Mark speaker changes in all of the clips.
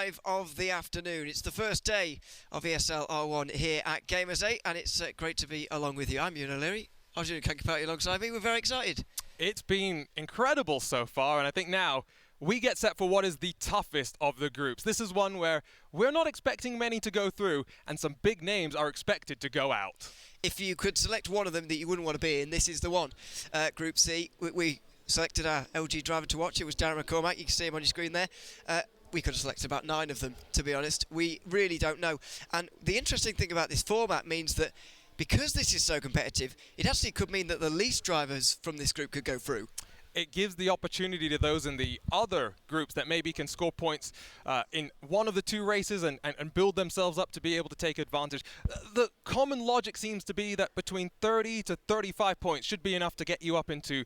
Speaker 1: drive of the afternoon. It's the first day of ESL R1 here at Gamers8, and it's great to be along with you. I'm Ewan O'Leary. I'm Julian Kankapati alongside me. We're very excited.
Speaker 2: It's been incredible so far, and I think now we get set for what is the toughest of the groups. This is one where we're not expecting many to go through, and some big names are expected to go out. If
Speaker 1: you could select one of them that you wouldn't want to be in, this is the one. Group C, we selected our LG driver to watch. It was Darren McCormack. You can see him on your screen there. We could have selected about 9 of them, to be honest. We really don't know. And the interesting thing about this format means that because this is so competitive, it actually could mean that the least drivers from this group could go through.
Speaker 2: It gives the opportunity to those in the other groups that maybe can score points in one of the 2 races and build themselves up to be able to take advantage. The common logic seems to be that between 30 to 35 points should be enough to get you up into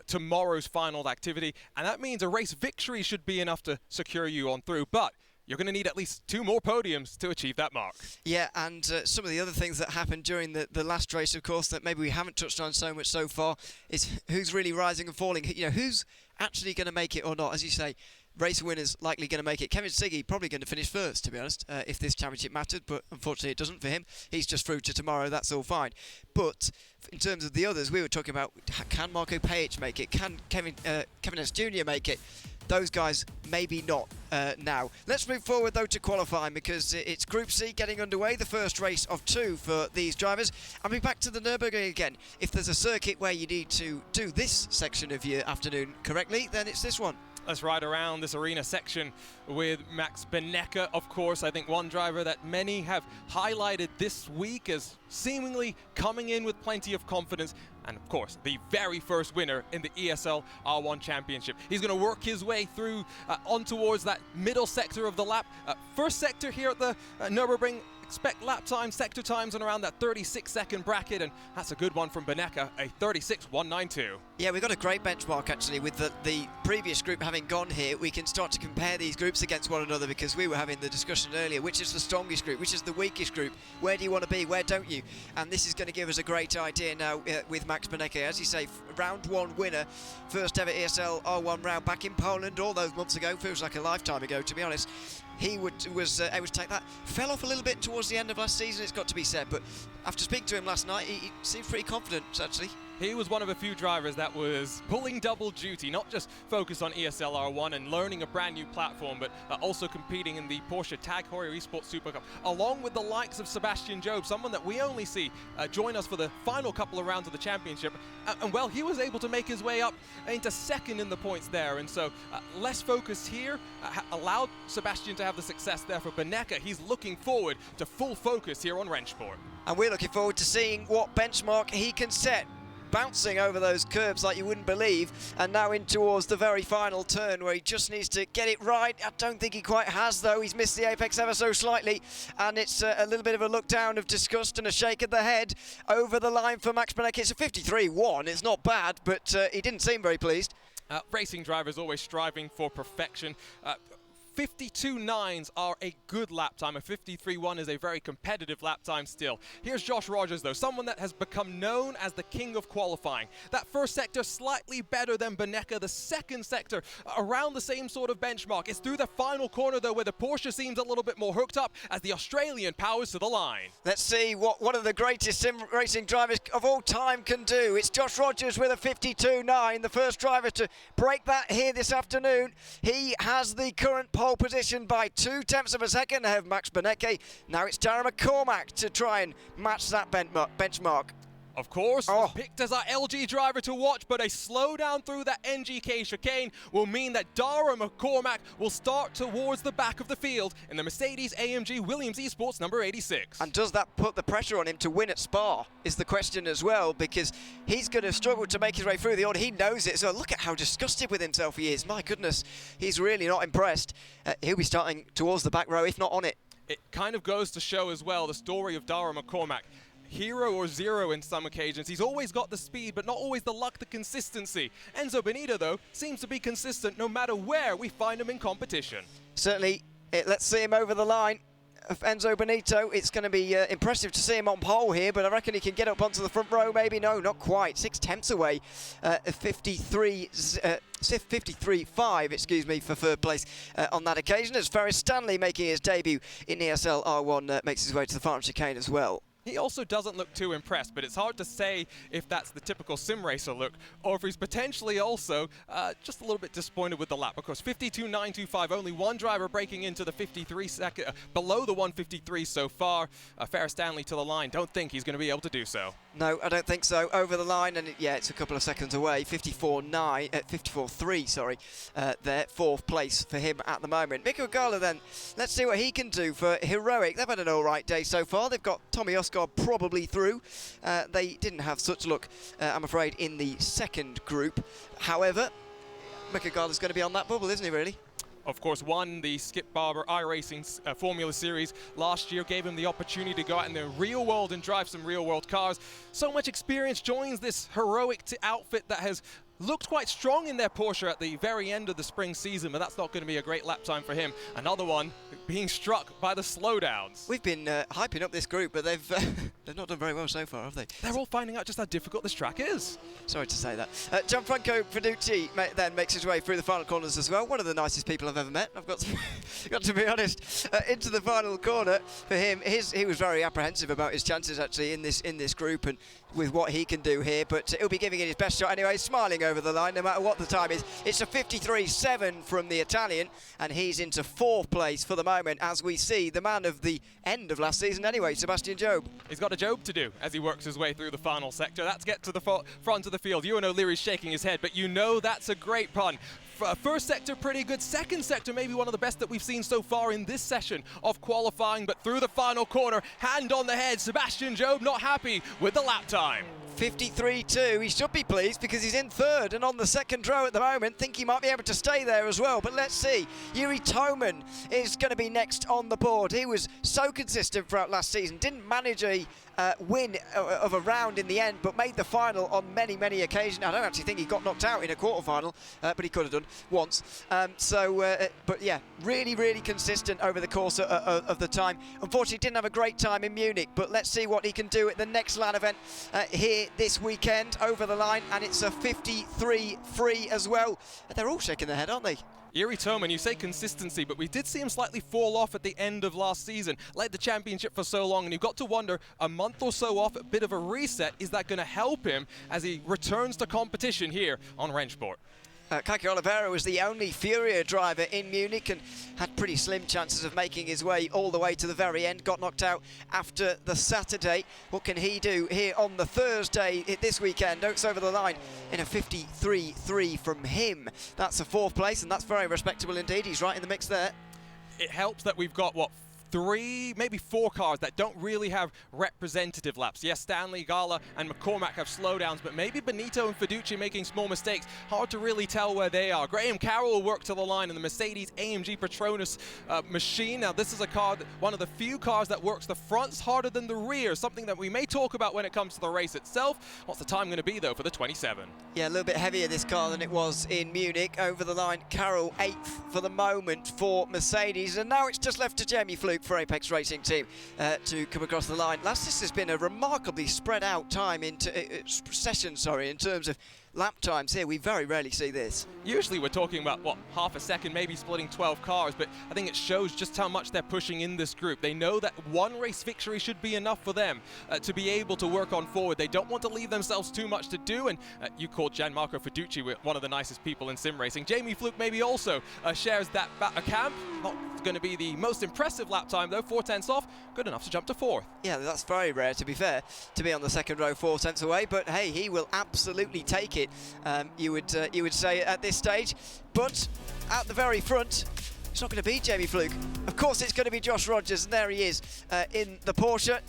Speaker 2: tomorrow's final activity, and that means a race victory should be enough to secure you on through. But you're going to need at least 2 more podiums to achieve that mark.
Speaker 1: Yeah, and some of the other things that happened during the last race, of course, that maybe we haven't touched on so much so far, is who's really rising and falling. You know, who's actually going to make it or not. As you say, race winners likely going to make it. Kevin Siggy probably going to finish first, to be honest, if this championship mattered, but unfortunately it doesn't for him. He's just through to tomorrow, that's all fine. But in terms of the others, we were talking about, can Marco Pajic make it? Can Kevin S. Jr. make it? Those guys, maybe not now. Let's move forward, though, to qualifying, because it's Group C getting underway, the first race of 2 for these drivers. And we're back to the Nürburgring again. If there's a circuit where you need to do this section of your afternoon correctly, then it's this one.
Speaker 2: Let's ride around this arena section with Max Benecke, of course. I think one driver that many have highlighted this week as seemingly coming in with plenty of confidence. And of course, the very first winner in the ESL R1 Championship. He's going to work his way through on towards that middle sector of the lap. First sector here at the Nürburgring. Expect lap times, sector times on around that 36-second bracket, and that's a good one from Benecke, a 36.192.
Speaker 1: Yeah, we've got a great benchmark actually with the previous group having gone here. We can start to compare these groups against one another, because we were having the discussion earlier, which is the strongest group, which is the weakest group, where do you want to be, where don't you? And this is going to give us a great idea now with Max Benecke. As you say, round 1 winner, first ever ESL R1 round back in Poland all those months ago, feels like a lifetime ago to be honest. He was able to take that. Fell off a little bit towards the end of last season, it's got to be said, but after speaking to him last night, he seemed pretty confident, actually.
Speaker 2: He was one of a few drivers that was pulling double duty, not just focused on ESL R1 and learning a brand new platform, but also competing in the Porsche Tag Heuer Esports Super Cup, along with the likes of Sebastian Job, someone that we only see join us for the final couple of rounds of the championship. And well, he was able to make his way up into second in the points there, and so less focus here allowed Sebastian to have the success there for Benecke. He's looking forward to full focus here on Rennsport.
Speaker 1: And we're looking forward to seeing what benchmark he can set. Bouncing over those curbs like you wouldn't believe, and now in towards the very final turn where he just needs to get it right. I don't think he quite has, though. He's missed the apex ever so slightly, and it's a little bit of a look down of disgust and a shake of the head over the line for Max Benecke. It's a 53.1. It's not bad, but he didn't seem very pleased.
Speaker 2: Racing drivers always striving for perfection. 52.9s are a good lap time. A 53.1 is a very competitive lap time still. Here's Josh Rogers, though, someone that has become known as the king of qualifying. That first sector slightly better than Benecke. The second sector around the same sort of benchmark. It's through the final corner, though, where the Porsche seems a little bit more hooked up as the Australian powers to the line.
Speaker 1: Let's see what one of the greatest sim racing drivers of all time can do. It's Josh Rogers with a 52.9, the first driver to break that here this afternoon. He has the current pole position by 0.2 of a second ahead of Max Benecke. Now it's Darren McCormack to try and match that benchmark.
Speaker 2: Of course, picked as our LG driver to watch, but a slowdown through that NGK chicane will mean that Darren McCormack will start towards the back of the field in the Mercedes-AMG Williams Esports number 86.
Speaker 1: And does that put the pressure on him to win at Spa is the question as well, because he's going to struggle to make his way through the order. He knows it, so look at how disgusted with himself he is. My goodness, he's really not impressed. He'll be starting towards the back row, if not on it.
Speaker 2: It kind of goes to show as well the story of Darren McCormack. Hero or zero in some occasions. He's always got the speed, but not always the luck, the consistency. Enzo Benito, though, seems to be consistent no matter where we find him in competition.
Speaker 1: Certainly, let's see him over the line. of Enzo Benito. It's going to be impressive to see him on pole here, but I reckon he can get up onto the front row. Maybe no, not quite. 6/10 away. 53.5, excuse me, for third place on that occasion, as Ferris Stanley, making his debut in ESL R1, makes his way to the final chicane as well.
Speaker 2: He also doesn't look too impressed, but it's hard to say if that's the typical sim racer look or if he's potentially also just a little bit disappointed with the lap. Of course, 52.925, only one driver breaking into the 53 second, below the 153 so far. Ferris Stanley to the line. Don't think he's going to be able to do so.
Speaker 1: No, I don't think so. Over the line, and yeah, it's a couple of seconds away. 54.3, sorry, there, fourth place for him at the moment. Miko Gala then, let's see what he can do for Heroic. They've had an all right day so far. They've got Tommy Oscar probably through. They didn't have such luck, I'm afraid, in the second group. However, Miko Gala's going to be on that bubble, isn't he, really?
Speaker 2: Of course, won the Skip Barber iRacing Formula Series last year, gave him the opportunity to go out in the real world and drive some real world cars. So much experience, joins this Heroic outfit that has looked quite strong in their Porsche at the very end of the spring season, but that's not going to be a great lap time for him. Another one being struck by the slowdowns.
Speaker 1: We've been hyping up this group, but they've not done very well so far, have they?
Speaker 2: They're all finding out just how difficult this track is.
Speaker 1: Sorry to say that. Gianfranco Fiducci then makes his way through the final corners as well. One of the nicest people I've ever met, I've got to be honest. Into the final corner for him. He was very apprehensive about his chances actually in this group and with what he can do here, but he'll be giving it his best shot anyway, smiling over the line no matter what the time is. It's a 53.7 from the Italian, and he's into fourth place for the moment, as we see the man of the end of last season anyway, Sebastian Job.
Speaker 2: He's got a job to do as he works his way through the final sector. That's get to the front of the field. Ewan O'Leary's shaking his head, but you know that's a great pun. First sector pretty good, second sector maybe one of the best that we've seen so far in this session of qualifying, but through the final corner, hand on the head, Sebastian Job not happy with the lap time.
Speaker 1: 53.2, he should be pleased because he's in third and on the second row at the moment. Think he might be able to stay there as well, but let's see. Yuri Toman is going to be next on the board. He was so consistent throughout last season, didn't manage a win of a round in the end, but made the final on many occasions. I don't actually think he got knocked out in a quarterfinal, but he could have done once. But yeah, really consistent over the course of the time. Unfortunately, didn't have a great time in Munich, but let's see what he can do at the next LAN event here this weekend over the line, and it's a 53.3 as well. They're all shaking their head, aren't they?
Speaker 2: Yuri Toman, you say consistency, but we did see him slightly fall off at the end of last season. Led the championship for so long, and you've got to wonder, a month or so off, a bit of a reset, is that going to help him as he returns to competition here on Rennsport?
Speaker 1: Kaki Oliveira was the only Furia driver in Munich and had pretty slim chances of making his way all the way to the very end. Got knocked out after the Saturday. What can he do here on the Thursday this weekend? Oaks over the line in a 53.3 from him. That's a fourth place, and that's very respectable indeed. He's right in the mix there.
Speaker 2: It helps that we've got, what, 3, maybe 4 cars that don't really have representative laps. Yes, Stanley, Gala and McCormack have slowdowns, but maybe Benito and Fiducci making small mistakes. Hard to really tell where they are. Graham Carroll will work to the line in the Mercedes AMG Petronas machine. Now, this is a car, one of the few cars that works the fronts harder than the rear, something that we may talk about when it comes to the race itself. What's the time going to be, though, for the 27? Yeah,
Speaker 1: a little bit heavier, this car, than it was in Munich. Over the line, Carroll 8th for the moment for Mercedes, and now it's just left to Jamie Fluke for Apex Racing Team to come across the line. This has been a remarkably spread out time into session, in terms of lap times here. We very rarely see this.
Speaker 2: Usually we're talking about, what, half a second, maybe splitting 12 cars, but I think it shows just how much they're pushing in this group. They know that one race victory should be enough for them to be able to work on forward. They don't want to leave themselves too much to do, and you called Gianmarco Fiducci one of the nicest people in sim racing. Jamie Fluke maybe also shares that camp. Not going to be the most impressive lap time though, 4/10 off, good enough to jump to 4th.
Speaker 1: Yeah, that's very rare, to be fair, to be on the second row 4/10 away, but hey, he will absolutely take it. You would say at this stage, but at the very front, it's not going to be Jamie Fluke. Of course, it's going to be Josh Rogers, and there he is in the Porsche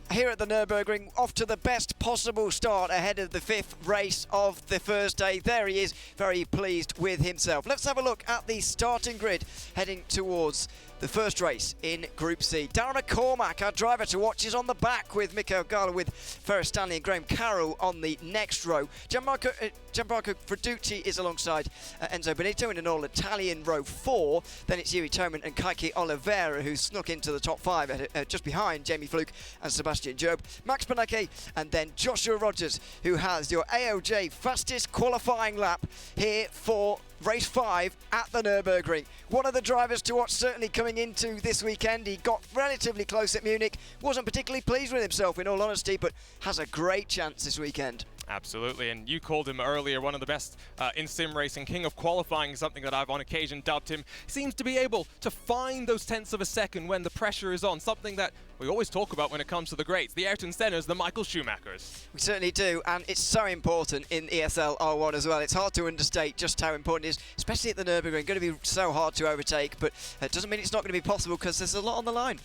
Speaker 1: here at the Nürburgring, off to the best possible start ahead of the 5th race of the Thursday. There he is, very pleased with himself. Let's have a look at the starting grid heading towards the first race in Group C. Darren McCormack, our driver to watch, is on the back with Mikael Gala, with Ferris Stanley and Graham Carroll on the next row. Gianmarco Freducci is alongside Enzo Benito in an all-Italian row 4. Then it's Yuri Toman and Kaiki Oliveira, who snuck into the top 5 just behind Jamie Fluke and Sebastian Job. Max Benecke and then Joshua Rogers, who has your AOJ fastest qualifying lap here for race 5 at the Nürburgring. One of the drivers to watch certainly coming into this weekend. He got relatively close at Munich, wasn't particularly pleased with himself in all honesty, but has a great chance this weekend.
Speaker 2: Absolutely, and you called him earlier one of the best in sim racing. King of qualifying is something that I've on occasion dubbed him. Seems to be able to find those tenths of a second when the pressure is on, something that we always talk about when it comes to the greats, the Ayrton Senners, the Michael Schumachers.
Speaker 1: We certainly do, and it's so important in ESL R1 as well. It's hard to understate just how important it is, especially at the Nürburgring. Going to be so hard to overtake, but it doesn't mean it's not going to be possible because there's a lot on the line.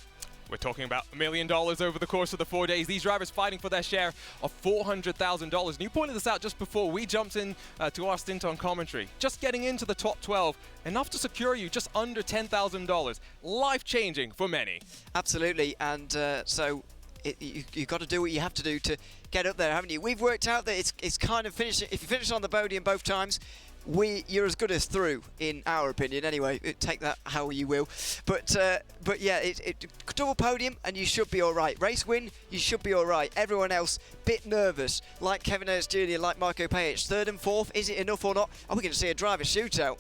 Speaker 2: We're talking about $1 million over the course of the 4 days. These drivers fighting for their share of $400,000. And you pointed this out just before we jumped in to our stint on commentary. Just getting into the top 12, enough to secure you just under $10,000. Life-changing for many. Absolutely, and so you've got to do what you have to do to get up there, haven't you? We've worked out that it's kind of finishing. If you finish on the podium both times, you're as good as through, in our opinion. Anyway, take that how you will. But yeah, double podium and you should be all right. Race win, you should be all right. Everyone else, bit nervous, like Kevin Ayers Jr., like Marco Pajic. 3rd and 4th, is it enough or not? Are we going to see a driver shootout?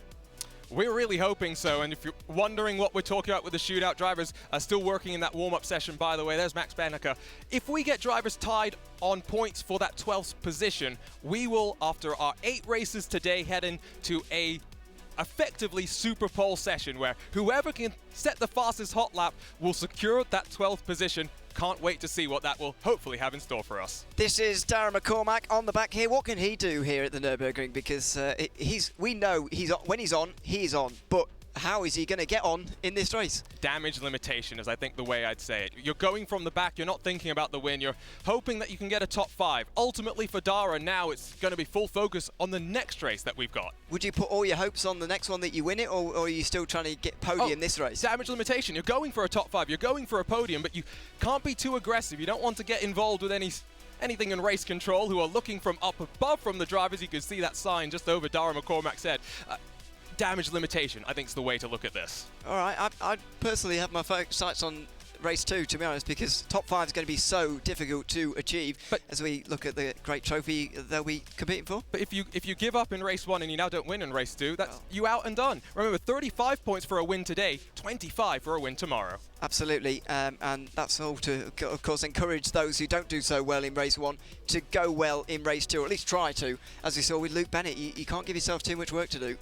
Speaker 2: We're really hoping so, and if you're wondering what we're talking about with the shootout, drivers are still working in that warm-up session, by the way. There's Max Benecke. If we get drivers tied on points for that 12th position, we will, after our 8 races today, head into a effectively super pole session where whoever can set the fastest hot lap will secure that 12th position. Can't wait to see what that will hopefully have in store for us.
Speaker 1: This is Darren McCormack on the back here. What can he do here at the Nürburgring? Because we know when he's on, he's on. But how is he going to get on in this race?
Speaker 2: Damage limitation is, I think, the way I'd say it. You're going from the back, you're not thinking about the win, you're hoping that you can get a top 5. Ultimately for Dara now, it's going to be full focus on the next race that we've got.
Speaker 1: Would you put all your hopes on the next one that you win it, or are you still trying to get podium this race?
Speaker 2: Damage limitation, you're going for a top 5, you're going for a podium, but you can't be too aggressive. You don't want to get involved with anything in race control, who are looking from up above from the drivers. You can see that sign just over Dara McCormack's head. Damage limitation, I think, is the way to look at this. All
Speaker 1: right, I personally have my sights on race 2, to be honest, because top 5 is going to be so difficult to achieve. But as we look at the great trophy they'll be competing for.
Speaker 2: But if you give up in race 1 and you now don't win in race 2, that's you out and done. Remember, 35 points for a win today, 25 for a win tomorrow.
Speaker 1: Absolutely, and that's all to, of course, encourage those who don't do so well in race 1 to go well in race 2, or at least try to. As we saw with Luke Bennett, you can't give yourself too much work to do.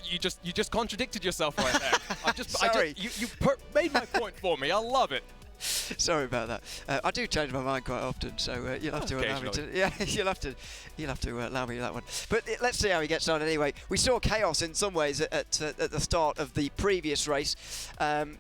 Speaker 2: You just contradicted yourself right there.
Speaker 1: Sorry.
Speaker 2: You made my point for me. I love it.
Speaker 1: Sorry about that. I do change my mind quite often, so you'll have to allow me to. Yeah, you'll have to allow me that one. But let's see how he gets on. Anyway, we saw chaos in some ways at the start of the previous race,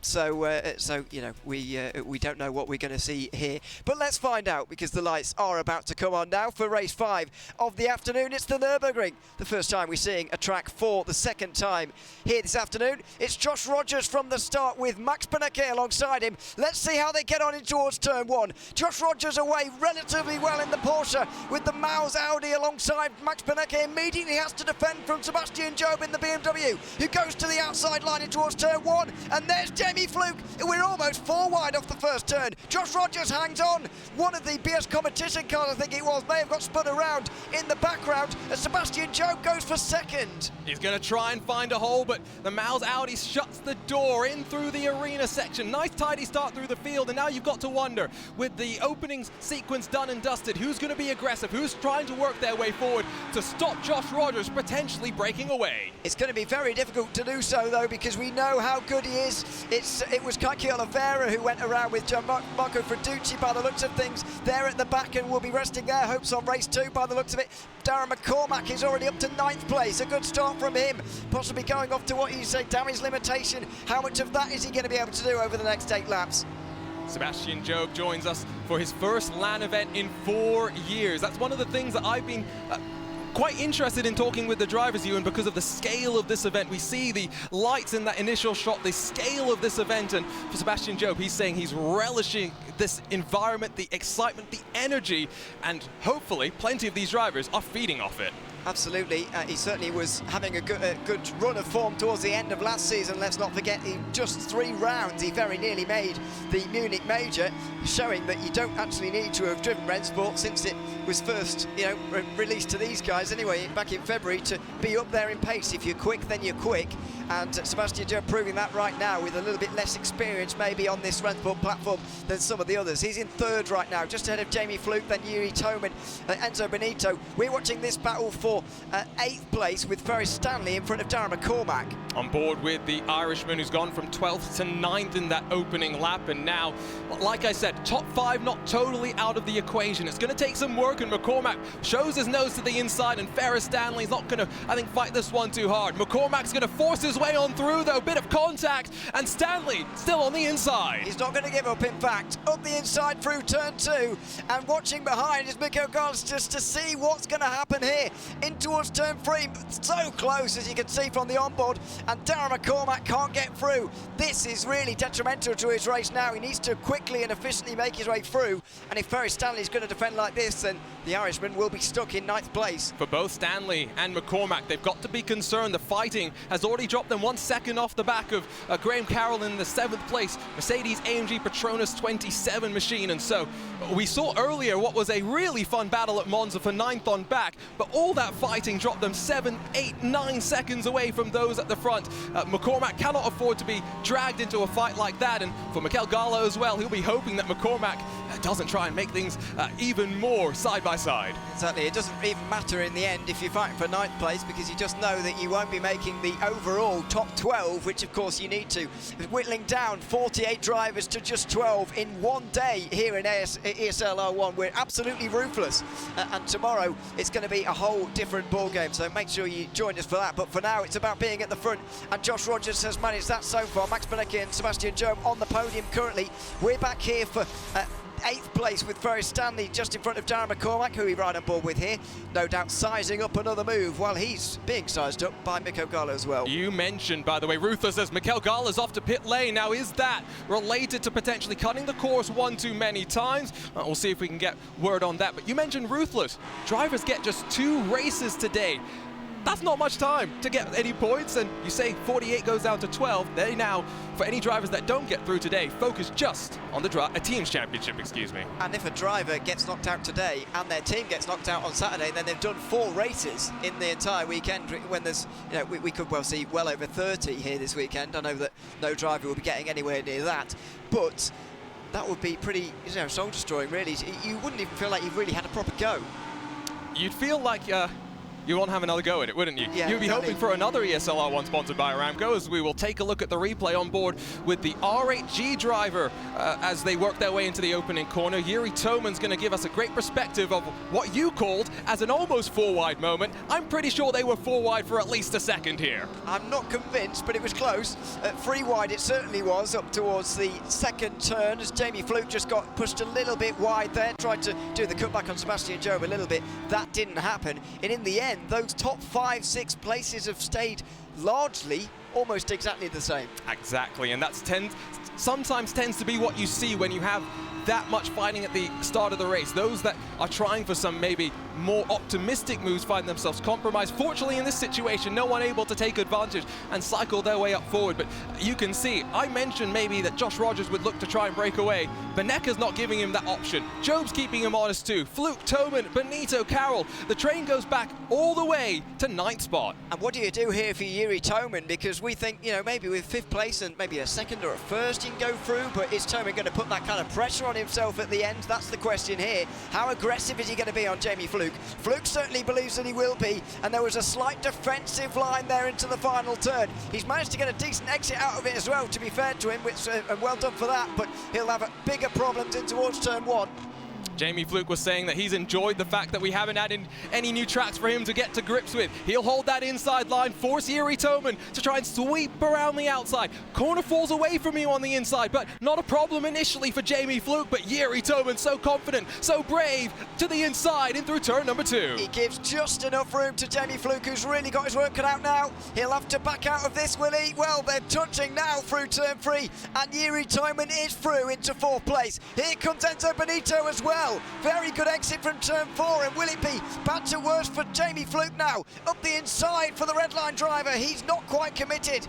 Speaker 1: so you know we don't know what we're going to see here. But let's find out, because the lights are about to come on now for race 5 of the afternoon. It's the Nürburgring. The first time we're seeing a track for the second time here this afternoon. It's Josh Rogers from the start with Max Benecke alongside him. Let's see how they get on in towards turn 1. Josh Rogers away relatively well in the Porsche with the Maus Audi alongside Max Benecke. Immediately has to defend from Sebastian Job in the BMW, who goes to the outside line in towards turn 1. And there's Jamie Fluke. We're almost 4 wide off the first turn. Josh Rogers hangs on. One of the BS competition cars, I think it was, may have got spun around in the background, and Sebastian Job goes for second.
Speaker 2: He's going to try and find a hole, but the Maus Audi shuts the door in through the arena section. Nice tidy start through the field. And now you've got to wonder, with the opening sequence done and dusted, who's going to be aggressive, who's trying to work their way forward to stop Josh Rogers potentially breaking away.
Speaker 1: It's going to be very difficult to do so, though, because we know how good he is. It was Kaiki Oliveira who went around with Gianmarco Freducci by the looks of things. They're at the back and will be resting their hopes on race 2 by the looks of it. Darren McCormack is already up to 9th place. A good start from him, possibly going off to what you say, damage limitation. How much of that is he going to be able to do over the next 8 laps?
Speaker 2: Sebastian Job joins us for his first LAN event in 4 years. That's one of the things that I've been quite interested in talking with the drivers, Ewan, because of the scale of this event. We see the lights in that initial shot, the scale of this event, and for Sebastian Job, he's saying he's relishing this environment, the excitement, the energy, and hopefully plenty of these drivers are feeding off it.
Speaker 1: Absolutely, he certainly was having a good run of form towards the end of last season. Let's not forget, in just 3 rounds, he very nearly made the Munich Major, showing that you don't actually need to have driven Rennsport since it was first, released to these guys anyway, back in February, to be up there in pace. If you're quick, then you're quick. And Sebastian Job proving that right now with a little bit less experience maybe on this Rennsport platform than some of the others. He's in 3rd right now, just ahead of Jamie Fluke, then Yuri Toman, Enzo Benito. We're watching this battle for 8th place with Ferris Stanley in front of Darren McCormack.
Speaker 2: On board with the Irishman, who's gone from 12th to 9th in that opening lap, and now, like I said, top 5 not totally out of the equation. It's going to take some work, and McCormack shows his nose to the inside, and Ferris Stanley's not going to, I think, fight this one too hard. McCormack's going to force his way on through, though, bit of contact, and Stanley still on the inside.
Speaker 1: He's not going to give up, in fact. Up the inside through turn 2, and watching behind is Mikko Garlis just to see what's going to happen here. In towards turn 3, so close, as you can see from the onboard, and Darren McCormack can't get through. This is really detrimental to his race now. He needs to quickly and efficiently make his way through, and if Ferris Stanley's going to defend like this, then the Irishman will be stuck in 9th place.
Speaker 2: For both Stanley and McCormack, they've got to be concerned. The fighting has already dropped them 1 second off the back of Graham Carroll in the 7th place Mercedes AMG Petronas 27 machine, and so we saw earlier what was a really fun battle at Monza for 9th on back, but all that fighting dropped them 7, 8, 9 seconds away from those at the front. McCormack cannot afford to be dragged into a fight like that, and for Mikel Gallo as well, he'll be hoping that McCormack doesn't try and make things even more side by side.
Speaker 1: Exactly, it doesn't even matter in the end if you're fighting for 9th place, because you just know that you won't be making the overall top 12, which of course you need to. Whittling down 48 drivers to just 12 in one day here in ESL R1. We're absolutely ruthless, and tomorrow it's going to be a whole different ball game, so make sure you join us for that. But for now, it's about being at the front, and Josh Rogers has managed that so far. Max Benecke and Sebastian Job on the podium currently. We're back here for 8th place with Ferris Stanley just in front of Darren McCormack, who we ride on board with here. No doubt sizing up another move while he's being sized up by Mikko Gallo as well.
Speaker 2: You mentioned, by the way, ruthless as Mikel Gallo's off to pit lane. Now, is that related to potentially cutting the course one too many times? We'll see if we can get word on that. But you mentioned ruthless. Drivers get just 2 races today. That's not much time to get any points, and you say 48 goes down to 12. They now, for any drivers that don't get through today, focus just on the team's championship, excuse me.
Speaker 1: And if a driver gets knocked out today and their team gets knocked out on Saturday, then they've done 4 races in the entire weekend, when there's, we could well see well over 30 here this weekend. I know that no driver will be getting anywhere near that, but that would be pretty, soul destroying, really. You wouldn't even feel like you've really had a proper go.
Speaker 2: You'd feel like you want to have another go at it, wouldn't you?
Speaker 1: Yeah,
Speaker 2: You'd be hoping for another ESL R1 sponsored by Aramco, as we will take a look at the replay on board with the R8G driver as they work their way into the opening corner. Yuri Toman's going to give us a great perspective of what you called as an almost 4 wide moment. I'm pretty sure they were 4 wide for at least a second here.
Speaker 1: I'm not convinced, but it was close. 3 wide it certainly was, up towards the 2nd turn, as Jamie Fluke just got pushed a little bit wide there, tried to do the cutback on Sebastian Job a little bit. That didn't happen, and in the end, those top 5, 6 places have stayed largely almost exactly the same.
Speaker 2: Exactly, and that's sometimes tends to be what you see when you have that much fighting at the start of the race. Those that are trying for some maybe more optimistic moves find themselves compromised. Fortunately, in this situation, no one able to take advantage and cycle their way up forward. But you can see, I mentioned maybe that Josh Rogers would look to try and break away. Benecke's not giving him that option. Job's keeping him honest too. Fluke, Toman, Benito, Carroll. The train goes back all the way to 9th spot.
Speaker 1: And what do you do here for Yuri Toman? Because we think, maybe with 5th place and maybe a 2nd or a 1st you can go through, but is Toman going to put that kind of pressure on himself at the end? That's the question here. How aggressive is he going to be on Jamie Fluke? Fluke certainly believes that he will be, and there was a slight defensive line there into the final turn. He's managed to get a decent exit out of it as well, to be fair to him, which and well done for that, but he'll have bigger problems in towards turn 1.
Speaker 2: Jamie Fluke was saying that he's enjoyed the fact that we haven't added any new tracks for him to get to grips with. He'll hold that inside line, force Yuri Toman to try and sweep around the outside. Corner falls away from you on the inside, but not a problem initially for Jamie Fluke, but Yuri Toman so confident, so brave, to the inside in through turn number 2.
Speaker 1: He gives just enough room to Jamie Fluke, who's really got his work cut out now. He'll have to back out of this, will he? Well, they're touching now through turn 3, and Yuri Toman is through into 4th place. Here comes Enzo Benito as well. Very good exit from turn 4, and will it be bad to worse for Jamie Fluke now? Up the inside for the red line driver. He's not quite committed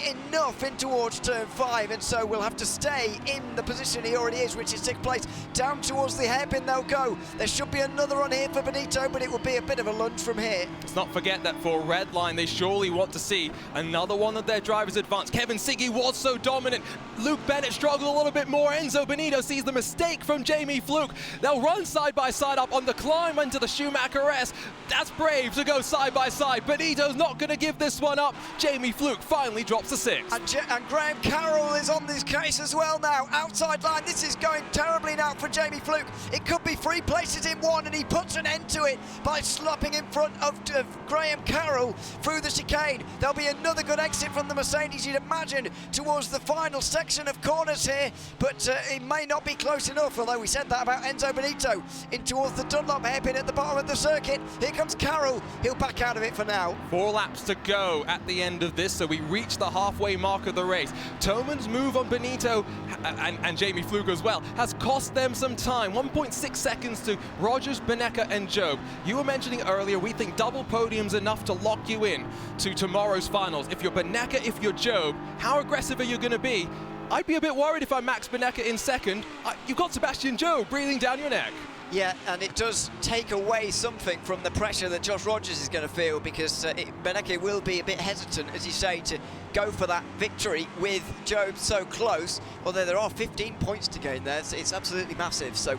Speaker 1: enough in towards turn 5, and so will have to stay in the position he already is, which is 6th place. Down towards the hairpin they'll go. There should be another run here for Benito, but it will be a bit of a lunge from here.
Speaker 2: Let's not forget that for red line, they surely want to see another one of their drivers advance. Kevin Siggy was so dominant. Luke Bennett struggled a little bit more. Enzo Benito sees the mistake from Jamie Fluke. They'll run side by side up on the climb into the Schumacher S. That's brave to go side by side. Benito's not going to give this one up. Jamie Fluke finally drops to 6th.
Speaker 1: And Graham Carroll is on this case as well now. Outside line, this is going terribly now for Jamie Fluke. It could be 3 places in 1, and he puts an end to it by slopping in front of Graham Carroll through the chicane. There'll be another good exit from the Mercedes, you'd imagine, towards the final section of corners here, but it may not be close enough, although we said that about Enzo Benito. In towards the Dunlop hairpin at the bottom of the circuit. Here comes Carroll. He'll back out of it for now.
Speaker 2: 4 laps to go at the end of this, so we reach the halfway mark of the race. Toman's move on Benito and Jamie Fluke as well has cost them some time. 1.6 seconds to Rogers, Benecca and Job. You were mentioning earlier, we think double podium's enough to lock you in to tomorrow's finals. If you're Benecca, if you're Job, how aggressive are you going to be? I'd be a bit worried if I'm Max Benecca in second. You've got Sebastian Job breathing down your neck.
Speaker 1: Yeah, and it does take away something from the pressure that Josh Rogers is going to feel, because Benecca will be a bit hesitant, as you say, to go for that victory with Job so close, although there are 15 points to gain there, so it's absolutely massive, so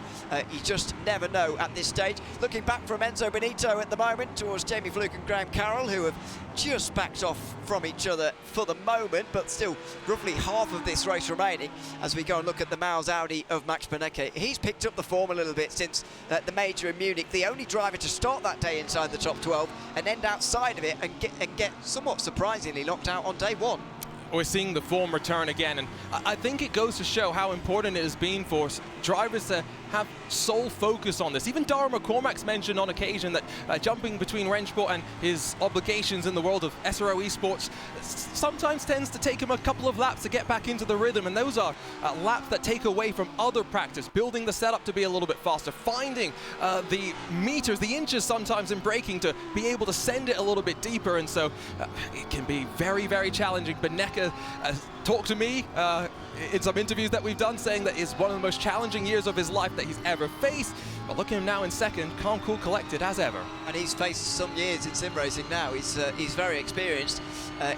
Speaker 1: you just never know at this stage. Looking back from Enzo Benito at the moment towards Jamie Fluke and Graham Carroll, who have just backed off from each other for the moment, but still roughly half of this race remaining as we go and look at the Miles Audi of Max Benecca. He's picked up the form a little bit since the major in Munich, the only driver to start that day inside the top 12 and end outside of it and get somewhat surprisingly knocked out on day 1.
Speaker 2: We're seeing the form return again, and I think it goes to show how important it has been for drivers to have sole focus on this. Even Dara McCormack's mentioned on occasion that jumping between Wrenchport and his obligations in the world of SRO esports sometimes tends to take him a couple of laps to get back into the rhythm, and those are laps that take away from other practice, building the setup to be a little bit faster, finding the meters, the inches sometimes in braking to be able to send it a little bit deeper, and so it can be very, very challenging. Benecca talked to me in some interviews that we've done, saying that it's one of the most challenging years of his life that he's ever faced. But look at him now in second, calm, cool, collected as ever.
Speaker 1: And he's faced some years in sim racing now. He's very experienced.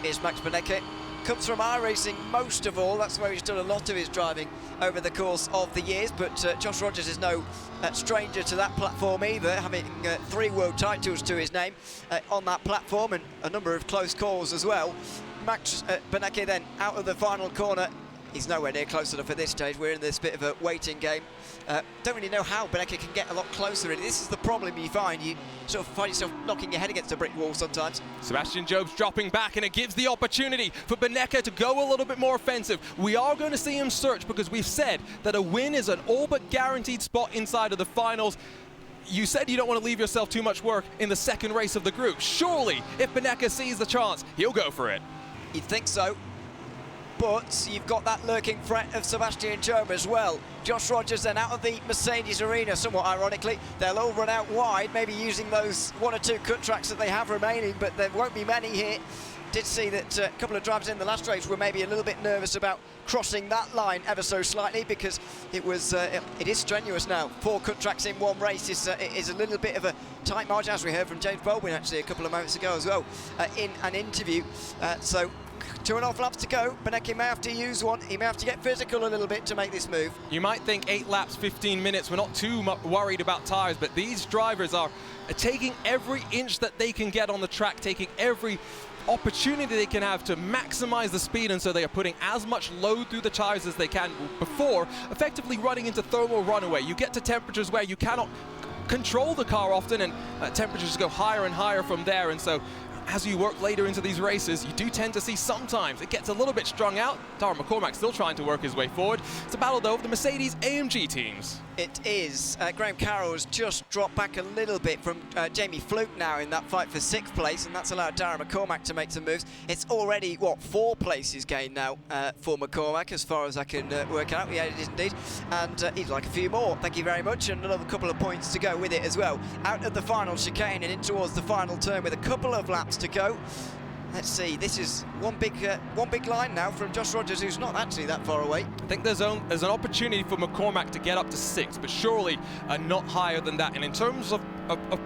Speaker 1: Is Max Benecca. Comes from iRacing most of all. That's where he's done a lot of his driving over the course of the years. But Josh Rogers is no stranger to that platform either, having 3 world titles to his name on that platform and a number of close calls as well. Max Benecca then out of the final corner. He's nowhere near close enough at this stage. We're in this bit of a waiting game. Don't really know how Benecca can get a lot closer. Really. This is the problem you find. You sort of find yourself knocking your head against a brick wall sometimes.
Speaker 2: Sebastian Job's dropping back, and it gives the opportunity for Benecca to go a little bit more offensive. We are going to see him search, because we've said that a win is an all but guaranteed spot inside of the finals. You said you don't want to leave yourself too much work in the second race of the group. Surely, if Benecca sees the chance, he'll go for it.
Speaker 1: You'd think so. But you've got that lurking threat of Sebastian Job as well. Josh Rogers then out of the Mercedes arena, somewhat ironically. They'll all run out wide, maybe using those 1 or 2 cut tracks that they have remaining, but there won't be many here. Did see that a couple of drivers in the last race were maybe a little bit nervous about crossing that line ever so slightly, because it was it is strenuous now. 4 cut tracks in 1 race is a little bit of a tight margin, as we heard from James Baldwin actually a couple of moments ago as well in an interview. So 2.5 laps to go. Benecca may have to use one. He may have to get physical a little bit to make this move.
Speaker 2: You might think 8 laps, 15 minutes. We're not too worried about tires, but these drivers are taking every inch that they can get on the track, taking every opportunity they can have to maximize the speed, and so they are putting as much load through the tires as they can before effectively running into thermal runaway. You get to temperatures where you cannot control the car often, and temperatures go higher and higher from there, and so as you work later into these races, you do tend to see sometimes it gets a little bit strung out. Darren McCormack still trying to work his way forward. It's a battle, though, of the Mercedes AMG teams.
Speaker 1: It is. Graham Carroll's just dropped back a little bit from Jamie Fluke now in that fight for 6th place, and that's allowed Darren McCormack to make some moves. It's already, what, 4 places gained now for McCormack, as far as I can work out. Yeah, it is indeed. And he'd like a few more. Thank you very much. And another couple of points to go with it as well. Out of the final chicane and in towards the final turn with a couple of laps to go. Let's see, this is one big line now from Josh Rogers, who's not actually that far away.
Speaker 2: I think there's an opportunity for McCormack to get up to 6th, but surely not higher than that. And in terms of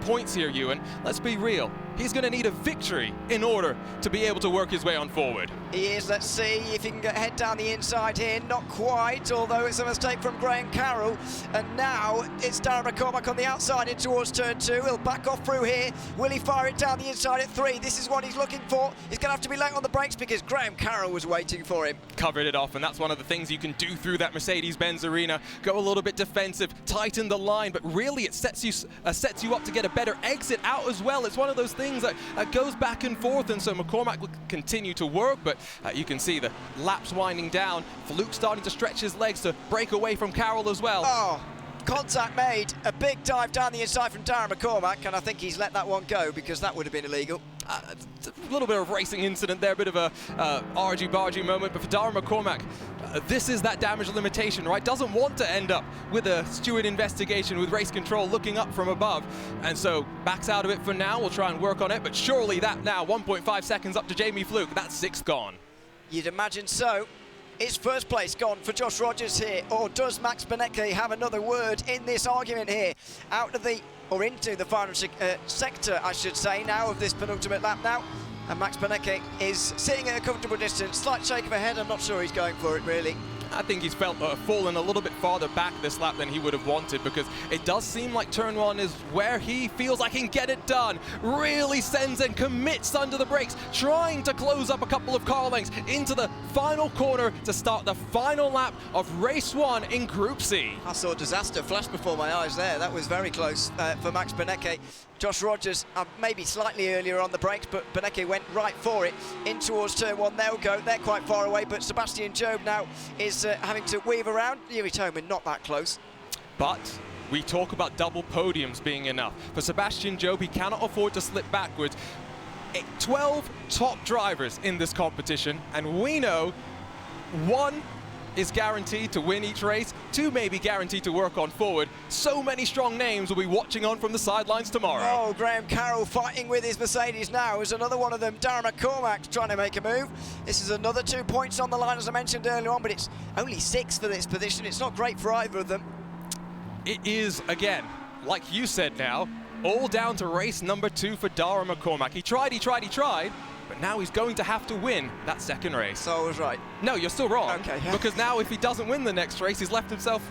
Speaker 2: points here, Ewan, let's be real. He's going to need a victory in order to be able to work his way on forward.
Speaker 1: He is. Let's see if he can head down the inside here. Not quite, although it's a mistake from Graham Carroll. And now it's Darren McCormack on the outside in towards turn 2. He'll back off through here. Will he fire it down the inside at 3? This is what he's looking for. He's going to have to be late on the brakes because Graham Carroll was waiting for him.
Speaker 2: Covered it off, and that's one of the things you can do through that Mercedes-Benz arena. Go a little bit defensive, tighten the line, but really it sets you up to get a better exit out as well. It's one of those things that goes back and forth, and so McCormack will continue to work, but you can see the laps winding down. Fluke starting to stretch his legs to break away from Carroll as well.
Speaker 1: Oh, contact made. A big dive down the inside from Darren McCormack, and I think he's let that one go because that would have been illegal.
Speaker 2: A little bit of racing incident there, a bit of a argy-bargy moment, but for Darren McCormack, this is that damage limitation, right? Doesn't want to end up with a steward investigation with race control looking up from above, and so backs out of it for now. We'll try and work on it, but surely that now 1.5 seconds up to Jamie Fluke. That's 6th gone.
Speaker 1: You'd imagine so. Is 1st place gone for Josh Rogers here, or does Max Benecke have another word in this argument here? Out of the, or into the final sector, I should say, now of this penultimate lap now. And Max Benecke is sitting at a comfortable distance. Slight shake of a head, I'm not sure he's going for it, really.
Speaker 2: I think he's fallen a little bit farther back this lap than he would have wanted, because it does seem like turn 1 is where he feels like he can get it done. Really sends and commits under the brakes, trying to close up a couple of car lengths into the final corner to start the final lap of race 1 in Group C.
Speaker 1: I saw disaster flash before my eyes there. That was very close for Max Benecke. Josh Rogers maybe slightly earlier on the brakes, but Benecke went right for it in towards turn 1. They'll go. They're quite far away, but Sebastian Job now is having to weave around. Yuri Toman not that close.
Speaker 2: But we talk about double podiums being enough. For Sebastian Job, he cannot afford to slip backwards. 12 top drivers in this competition, and we know 1 is guaranteed to win each race, 2 may be guaranteed to work on forward. So many strong names will be watching on from the sidelines tomorrow.
Speaker 1: Oh, Graham Carroll fighting with his Mercedes now is another one of them. Darren McCormack trying to make a move. This is another 2 points on the line, as I mentioned earlier on, but it's only 6 for this position. It's not great for either of them.
Speaker 2: It is, again, like you said now, all down to race number 2 for Darren McCormack. He tried, but now he's going to have to win that 2nd race.
Speaker 1: So I was right.
Speaker 2: No, you're still wrong.
Speaker 1: Okay.
Speaker 2: Because now if he doesn't win the next race, he's left himself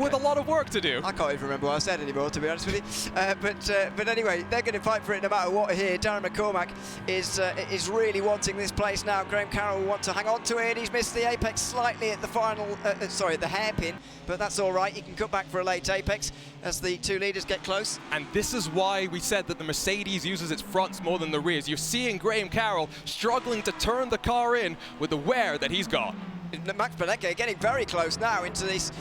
Speaker 2: with a lot of work to do.
Speaker 1: I can't even remember what I said anymore, to be honest with you. But anyway, they're going to fight for it no matter what here. Darren McCormack is really wanting this place now. Graham Carroll will want to hang on to it. He's missed the apex slightly at the final, the hairpin, but that's all right. He can cut back for a late apex as the 2 leaders get close.
Speaker 2: And this is why we said that the Mercedes uses its fronts more than the rears. You're seeing Graham Carroll struggling to turn the car in with the wear that he's got.
Speaker 1: Max Benecke getting very close now into this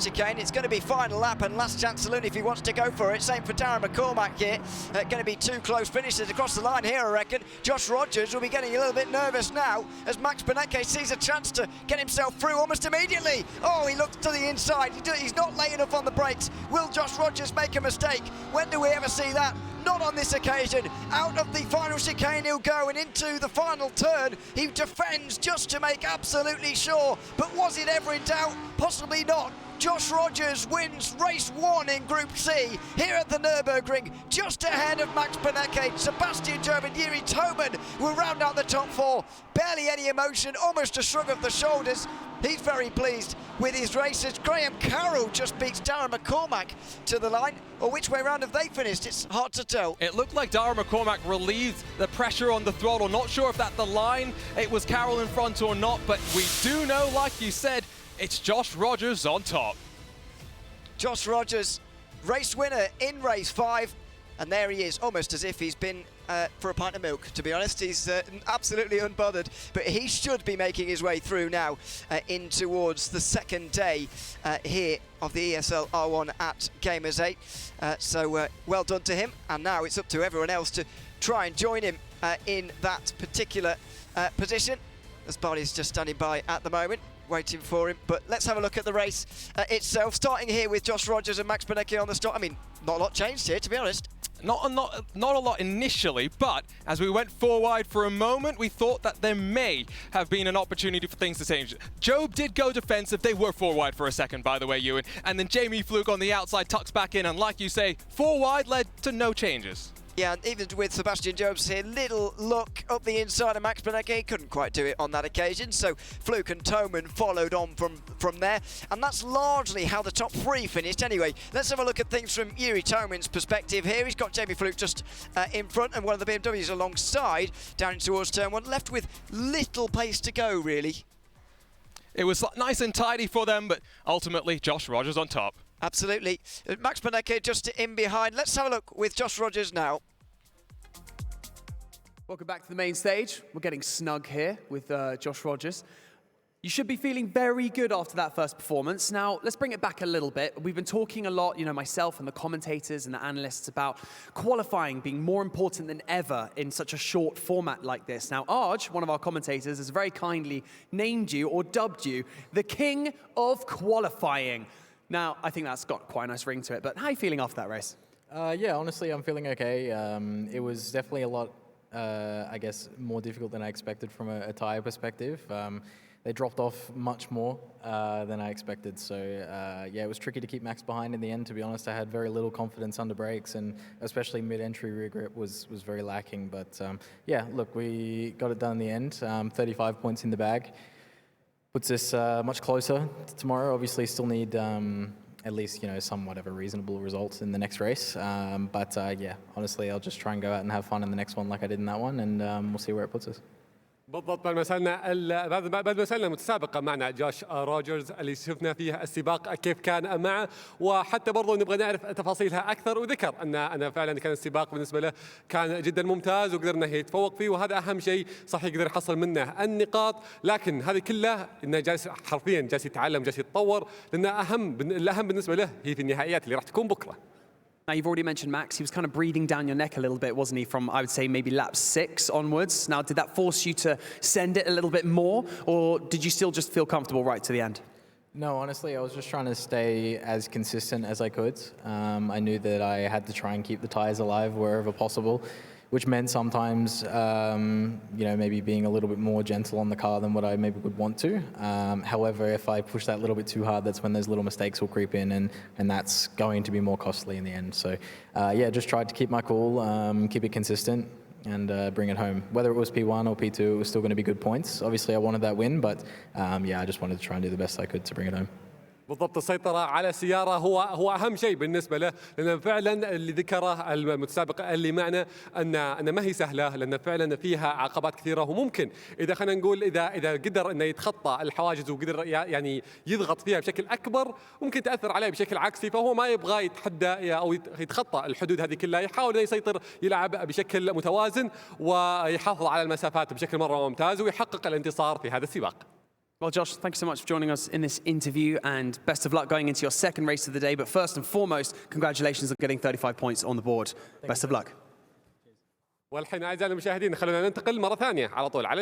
Speaker 1: chicane. It's going to be final lap and last chance saloon if he wants to go for it. Same for Darren McCormack here. Going to be 2 close finishes across the line here, I reckon. Josh Rogers will be getting a little bit nervous now as Max Benecke sees a chance to get himself through almost immediately. Oh, he looks to the inside. He's not late enough on the brakes. Will Josh Rogers make a mistake? When do we ever see that? Not on this occasion. Out of the final chicane he'll go, and into the final turn he defends just to make absolutely sure. But was it ever in doubt? Possibly not. Josh Rogers wins race 1 in Group C here at the Nürburgring, just ahead of Max Benecke. Sebastian Job and Yuri Toman will round out the top 4. Barely any emotion, almost a shrug of the shoulders. He's very pleased with his races. Graham Carroll just beats Darren McCormack to the line. Or which way round have they finished? It's hard to tell.
Speaker 2: It looked like Darren McCormack relieved the pressure on the throttle. Not sure if that's the line it was Carroll in front or not, but we do know, like you said, it's Josh Rogers on top.
Speaker 1: Josh Rogers, race winner in race 5. And there he is, almost as if he's been for a pint of milk, to be honest. He's absolutely unbothered, but he should be making his way through now in towards the second day here of the ESL R1 at Gamers8. So well done to him, and now it's up to everyone else to try and join him in that particular position. As Barney's just standing by at the moment, waiting for him. But let's have a look at the race itself, starting here with Josh Rogers and Max Benecke on the start. I mean, not a lot changed here, to be honest.
Speaker 2: Not a lot initially, but as we went 4 wide for a moment, we thought that there may have been an opportunity for things to change. Job did go defensive. They were 4 wide for a second, by the way, Ewan. And then Jamie Fluke on the outside tucks back in, and like you say, 4 wide led to no changes.
Speaker 1: Yeah, and even with Sebastian Jobs here, little look up the inside of Max Benecke, couldn't quite do it on that occasion, so Fluke and Toman followed on from there, and that's largely how the top 3 finished anyway. Let's have a look at things from Yuri Toman's perspective here. He's got Jamie Fluke just in front and one of the BMWs alongside, down towards turn 1, left with little pace to go, really.
Speaker 2: It was nice and tidy for them, but ultimately Josh Rogers on top.
Speaker 1: Absolutely. Max Benecke just in behind. Let's have a look with Josh Rogers now.
Speaker 3: Welcome back to the main stage. We're getting snug here with Josh Rogers. You should be feeling very good after that first performance. Now, let's bring it back a little bit. We've been talking a lot, you know, myself and the commentators and the analysts about qualifying being more important than ever in such a short format like this. Now, Arj, one of our commentators, has very kindly named you or dubbed you the king of qualifying. Now, I think that's got quite a nice ring to it, but how are you feeling after that race?
Speaker 4: Yeah, honestly, I'm feeling okay. It was definitely a lot, I guess, more difficult than I expected from a tyre perspective. They dropped off much more than I expected, so yeah, it was tricky to keep Max behind in the end, to be honest. I had very little confidence under brakes, and especially mid-entry rear grip was very lacking, but yeah, look, we got it done in the end. 35 points in the bag. Puts us much closer to tomorrow. Obviously, still need at least, you know, somewhat of a reasonable result in the next race. But yeah, honestly, I'll just try and go out and have fun in the next one like I did in that one, and we'll see where it puts us.
Speaker 5: بالضبط. بعد ما سألنا المتسابقة معنا جوش روجرز اللي شفنا فيها السباق كيف كان معه، وحتى برضو نبغى نعرف تفاصيلها أكثر، وذكر أن فعلا كان السباق بالنسبة له كان جدا ممتاز وقدرنا يتفوق فيه، وهذا أهم شيء. صحيح يقدر يحصل منه النقاط، لكن هذه كلها إنه جالس حرفيا جالس يتعلم، جالس يتطور، لأن الأهم بالنسبة له هي في النهائيات اللي راح تكون بكرة.
Speaker 3: Now, you've already mentioned Max. He was kind of breathing down your neck a little bit, wasn't he, from, I would say, maybe lap 6 onwards. Now, did that force you to send it a little bit more, or did you still just feel comfortable right to the end?
Speaker 4: No, honestly, I was just trying to stay as consistent as I could. I knew that I had to try and keep the tyres alive wherever possible, which meant sometimes, you know, maybe being a little bit more gentle on the car than what I maybe would want to. However, if I push that little bit too hard, that's when those little mistakes will creep in, and that's going to be more costly in the end. So, yeah, just tried to keep my cool, keep it consistent, and bring it home. Whether it was P1 or P2, it was still going to be good points. Obviously, I wanted that win, but yeah, I just wanted to try and do the best I could to bring it home.
Speaker 5: بالضبط. السيطرة على السيارة هو أهم شيء بالنسبة له، لأن فعلا اللي ذكره المتسابق اللي معنا أن ما هي سهلة، لأن فعلا فيها عقبات كثيرة، وممكن إذا خلينا نقول إذا قدر إنه يتخطى الحواجز وقدر يعني يضغط فيها بشكل أكبر، ممكن تأثر عليه بشكل عكسي، فهو ما يبغى يتحدى أو يتخطى الحدود هذه كلها، يحاول إنه يسيطر، يلعب بشكل متوازن ويحافظ على المسافات بشكل مرة ممتاز ويحقق الانتصار في هذا السباق.
Speaker 3: Well, Josh, thank you so much for joining us in this interview, and best of luck going into your second race of the day. But first and foremost, congratulations on getting 35 points on the board. Best of luck.
Speaker 5: والحين أعزائي المشاهدين خلونا ننتقل مرة ثانية على طول على